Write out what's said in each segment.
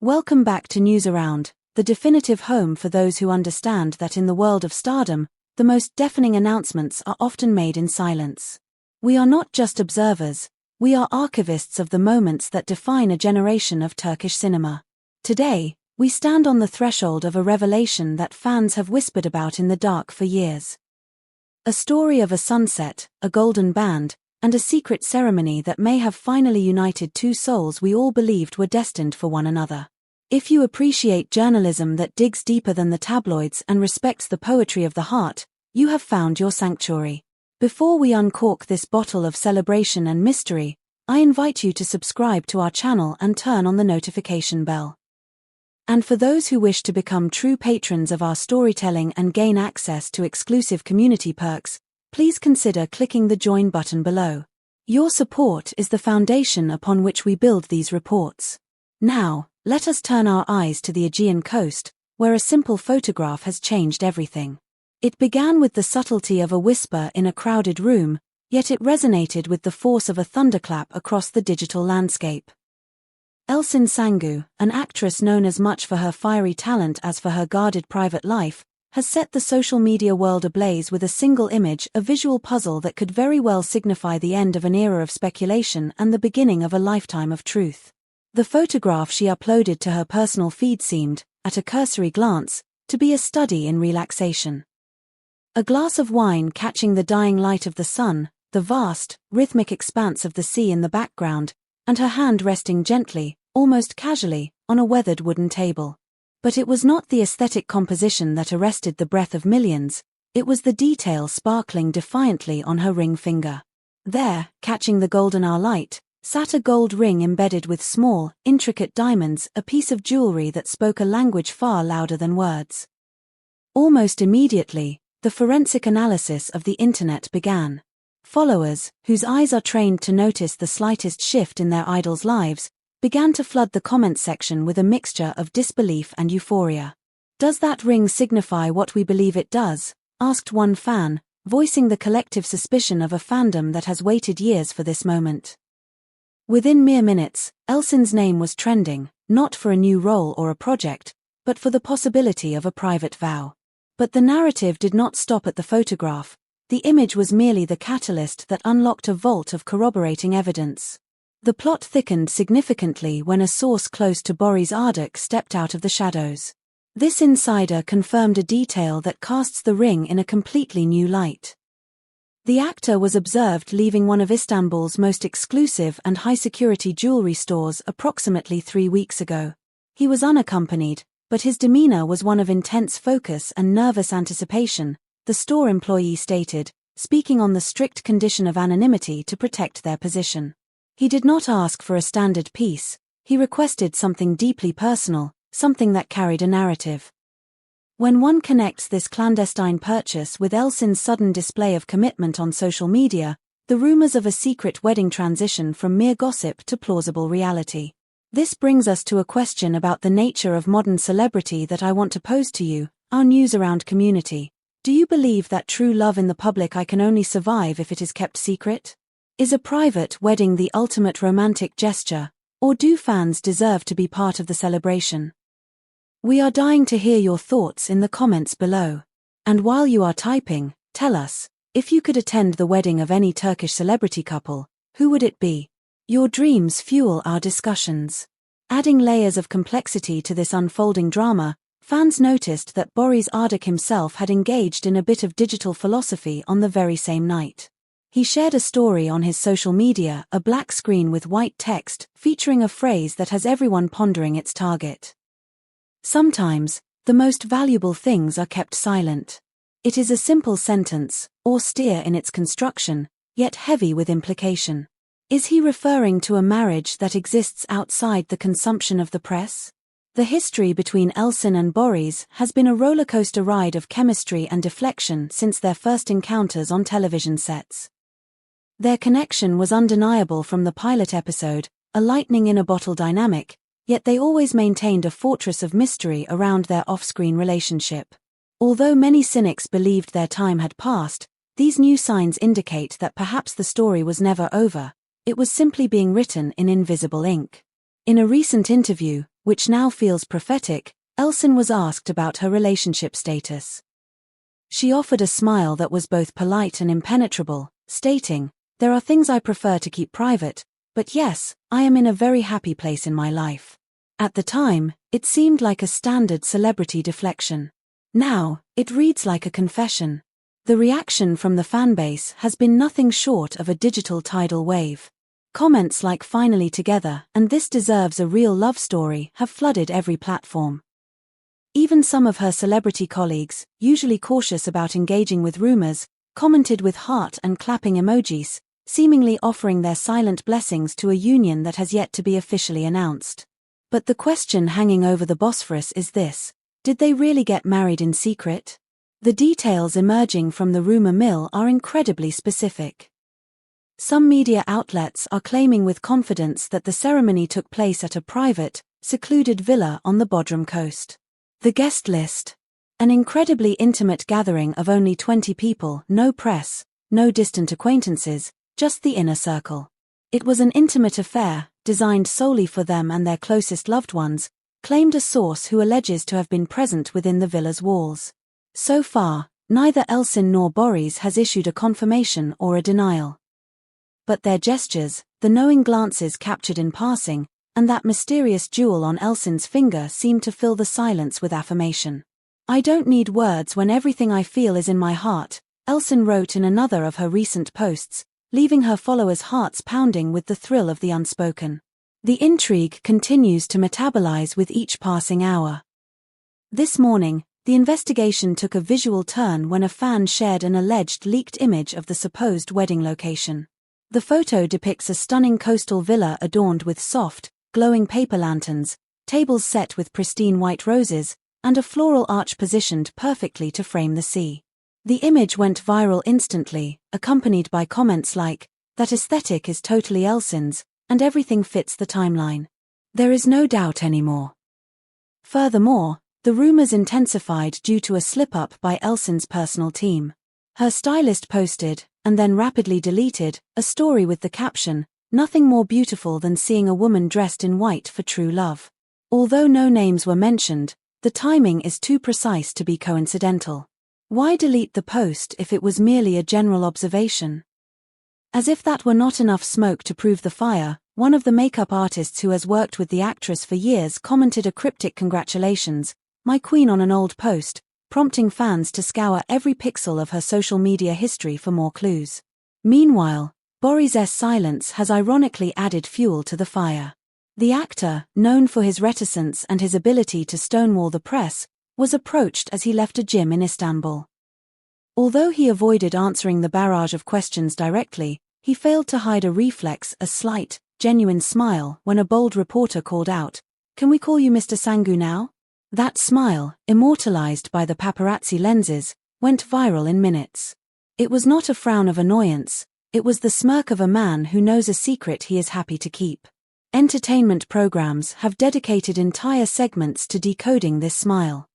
Welcome back to News Around, the definitive home for those who understand that in the world of stardom, the most deafening announcements are often made in silence. We are not just observers, we are archivists of the moments that define a generation of Turkish cinema. Today, we stand on the threshold of a revelation that fans have whispered about in the dark for years. A story of a sunset, a golden band, and a secret ceremony that may have finally united two souls we all believed were destined for one another. If you appreciate journalism that digs deeper than the tabloids and respects the poetry of the heart, you have found your sanctuary. Before we uncork this bottle of celebration and mystery, I invite you to subscribe to our channel and turn on the notification bell. And for those who wish to become true patrons of our storytelling and gain access to exclusive community perks, please consider clicking the join button below. Your support is the foundation upon which we build these reports. Now, let us turn our eyes to the Aegean coast, where a simple photograph has changed everything. It began with the subtlety of a whisper in a crowded room, yet it resonated with the force of a thunderclap across the digital landscape. Elçin Sangu, an actress known as much for her fiery talent as for her guarded private life, has set the social media world ablaze with a single image, a visual puzzle that could very well signify the end of an era of speculation and the beginning of a lifetime of truth. The photograph she uploaded to her personal feed seemed, at a cursory glance, to be a study in relaxation. A glass of wine catching the dying light of the sun, the vast, rhythmic expanse of the sea in the background, and her hand resting gently, almost casually, on a weathered wooden table. But it was not the aesthetic composition that arrested the breath of millions, it was the detail sparkling defiantly on her ring finger. There, catching the golden hour light, sat a gold ring embedded with small, intricate diamonds, a piece of jewelry that spoke a language far louder than words. Almost immediately, the forensic analysis of the internet began. Followers, whose eyes are trained to notice the slightest shift in their idols' lives, began to flood the comment section with a mixture of disbelief and euphoria. "Does that ring signify what we believe it does?" asked one fan, voicing the collective suspicion of a fandom that has waited years for this moment. Within mere minutes, Elçin's name was trending, not for a new role or a project, but for the possibility of a private vow. But the narrative did not stop at the photograph. The image was merely the catalyst that unlocked a vault of corroborating evidence. The plot thickened significantly when a source close to Boris Arduk stepped out of the shadows. This insider confirmed a detail that casts the ring in a completely new light. The actor was observed leaving one of Istanbul's most exclusive and high-security jewelry stores approximately 3 weeks ago. He was unaccompanied, but his demeanor was one of intense focus and nervous anticipation, the store employee stated, speaking on the strict condition of anonymity to protect their position. He did not ask for a standard piece, he requested something deeply personal, something that carried a narrative. When one connects this clandestine purchase with Elçin's sudden display of commitment on social media, the rumors of a secret wedding transition from mere gossip to plausible reality. This brings us to a question about the nature of modern celebrity that I want to pose to you, our News Around community. Do you believe that true love in the public eye can only survive if it is kept secret? Is a private wedding the ultimate romantic gesture, or do fans deserve to be part of the celebration? We are dying to hear your thoughts in the comments below. And while you are typing, tell us, if you could attend the wedding of any Turkish celebrity couple, who would it be? Your dreams fuel our discussions. Adding layers of complexity to this unfolding drama, fans noticed that Boris Arduk himself had engaged in a bit of digital philosophy on the very same night. He shared a story on his social media, a black screen with white text, featuring a phrase that has everyone pondering its target. Sometimes, the most valuable things are kept silent. It is a simple sentence, austere in its construction, yet heavy with implication. Is he referring to a marriage that exists outside the consumption of the press? The history between Elçin and Boris has been a rollercoaster ride of chemistry and deflection since their first encounters on television sets. Their connection was undeniable from the pilot episode, a lightning-in-a-bottle dynamic, yet they always maintained a fortress of mystery around their off-screen relationship. Although many cynics believed their time had passed, these new signs indicate that perhaps the story was never over, it was simply being written in invisible ink. In a recent interview, which now feels prophetic, Elçin was asked about her relationship status. She offered a smile that was both polite and impenetrable, stating, "There are things I prefer to keep private, but yes, I am in a very happy place in my life." At the time, it seemed like a standard celebrity deflection. Now, it reads like a confession. The reaction from the fanbase has been nothing short of a digital tidal wave. Comments like "finally together" and "this deserves a real love story" have flooded every platform. Even some of her celebrity colleagues, usually cautious about engaging with rumors, commented with heart and clapping emojis, seemingly offering their silent blessings to a union that has yet to be officially announced. But the question hanging over the Bosphorus is this: did they really get married in secret? The details emerging from the rumor mill are incredibly specific. Some media outlets are claiming with confidence that the ceremony took place at a private, secluded villa on the Bodrum coast. The guest list: an incredibly intimate gathering of only 20 people, no press, no distant acquaintances, just the inner circle. It was an intimate affair, designed solely for them and their closest loved ones, claimed a source who alleges to have been present within the villa's walls. So far, neither Elçin nor Boris has issued a confirmation or a denial. But their gestures, the knowing glances captured in passing, and that mysterious jewel on Elçin's finger seem to fill the silence with affirmation. "I don't need words when everything I feel is in my heart," Elçin wrote in another of her recent posts, leaving her followers' hearts pounding with the thrill of the unspoken. The intrigue continues to metabolize with each passing hour. This morning, the investigation took a visual turn when a fan shared an alleged leaked image of the supposed wedding location. The photo depicts a stunning coastal villa adorned with soft, glowing paper lanterns, tables set with pristine white roses, and a floral arch positioned perfectly to frame the sea. The image went viral instantly, accompanied by comments like, "That aesthetic is totally Elçin's, and everything fits the timeline. There is no doubt anymore." Furthermore, the rumors intensified due to a slip-up by Elçin's personal team. Her stylist posted, and then rapidly deleted, a story with the caption, "Nothing more beautiful than seeing a woman dressed in white for true love." Although no names were mentioned, the timing is too precise to be coincidental. Why delete the post if it was merely a general observation? As if that were not enough smoke to prove the fire, one of the makeup artists who has worked with the actress for years commented a cryptic "Congratulations, my queen" on an old post, prompting fans to scour every pixel of her social media history for more clues. Meanwhile, Boris's silence has ironically added fuel to the fire. The actor, known for his reticence and his ability to stonewall the press, was approached as he left a gym in Istanbul. Although he avoided answering the barrage of questions directly, he failed to hide a slight, genuine smile when a bold reporter called out, "Can we call you Mr. Sangu now?" That smile, immortalized by the paparazzi lenses, went viral in minutes. It was not a frown of annoyance, it was the smirk of a man who knows a secret he is happy to keep. Entertainment programs have dedicated entire segments to decoding this smile.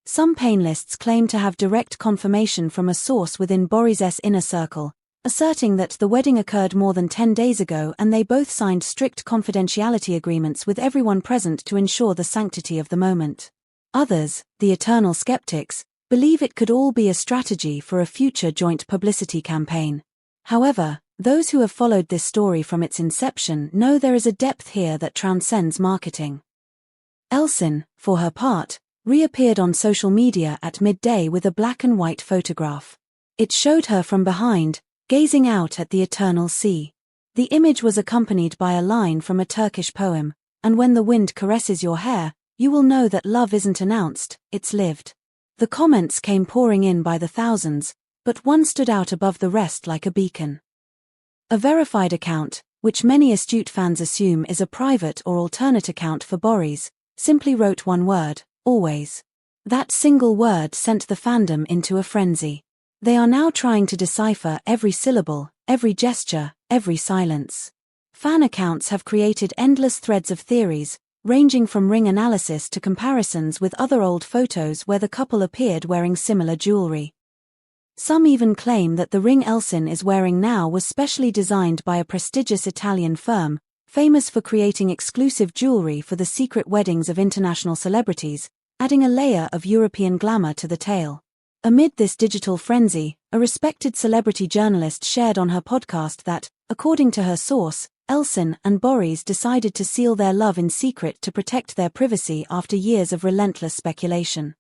Some panelists claim to have direct confirmation from a source within Boris's inner circle, asserting that the wedding occurred more than 10 days ago and they both signed strict confidentiality agreements with everyone present to ensure the sanctity of the moment. Others, the eternal skeptics, believe it could all be a strategy for a future joint publicity campaign. However, those who have followed this story from its inception know there is a depth here that transcends marketing. Elçin, for her part, reappeared on social media at midday with a black and white photograph. It showed her from behind, gazing out at the eternal sea. The image was accompanied by a line from a Turkish poem, "And when the wind caresses your hair, you will know that love isn't announced, it's lived." The comments came pouring in by the thousands, but one stood out above the rest like a beacon. A verified account, which many astute fans assume is a private or alternate account for Boris, simply wrote one word, "always." That single word sent the fandom into a frenzy. They are now trying to decipher every syllable, every gesture, every silence. Fan accounts have created endless threads of theories, ranging from ring analysis to comparisons with other old photos where the couple appeared wearing similar jewelry. Some even claim that the ring Elçin is wearing now was specially designed by a prestigious Italian firm, famous for creating exclusive jewelry for the secret weddings of international celebrities, adding a layer of European glamour to the tale. Amid this digital frenzy, a respected celebrity journalist shared on her podcast that, according to her source, Elçin and Boris decided to seal their love in secret to protect their privacy after years of relentless speculation.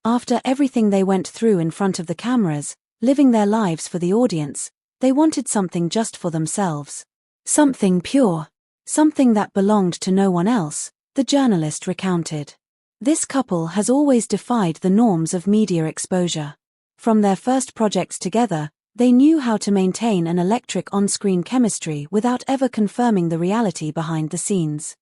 After everything they went through in front of the cameras, living their lives for the audience, they wanted something just for themselves. Something pure. Something that belonged to no one else, the journalist recounted. This couple has always defied the norms of media exposure. From their first projects together, they knew how to maintain an electric on-screen chemistry without ever confirming the reality behind the scenes.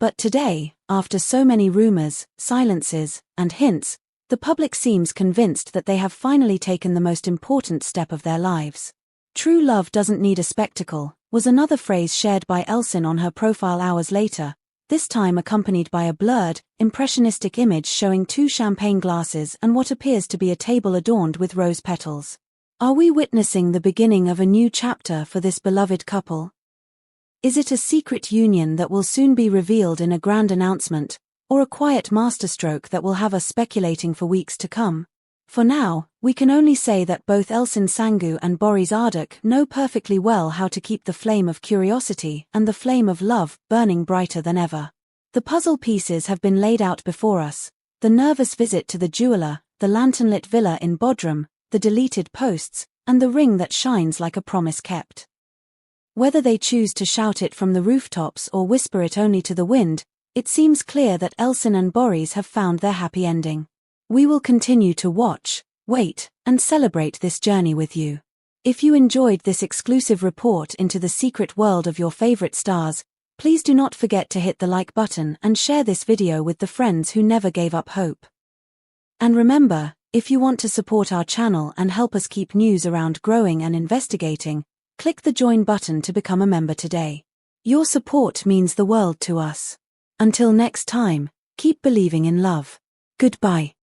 But today, after so many rumors, silences, and hints, the public seems convinced that they have finally taken the most important step of their lives. "True love doesn't need a spectacle," was another phrase shared by Elçin on her profile hours later, this time accompanied by a blurred, impressionistic image showing 2 champagne glasses and what appears to be a table adorned with rose petals. Are we witnessing the beginning of a new chapter for this beloved couple? Is it a secret union that will soon be revealed in a grand announcement, or a quiet masterstroke that will have us speculating for weeks to come? For now, we can only say that both Elçin Sangu and Boris Arduk know perfectly well how to keep the flame of curiosity and the flame of love burning brighter than ever. The puzzle pieces have been laid out before us: the nervous visit to the jeweler, the lantern-lit villa in Bodrum, the deleted posts, and the ring that shines like a promise kept. Whether they choose to shout it from the rooftops or whisper it only to the wind, it seems clear that Elçin and Boris have found their happy ending. We will continue to watch, wait, and celebrate this journey with you. If you enjoyed this exclusive report into the secret world of your favorite stars, please do not forget to hit the like button and share this video with the friends who never gave up hope. And remember, if you want to support our channel and help us keep news around growing and investigating, click the join button to become a member today. Your support means the world to us. Until next time, keep believing in love. Goodbye.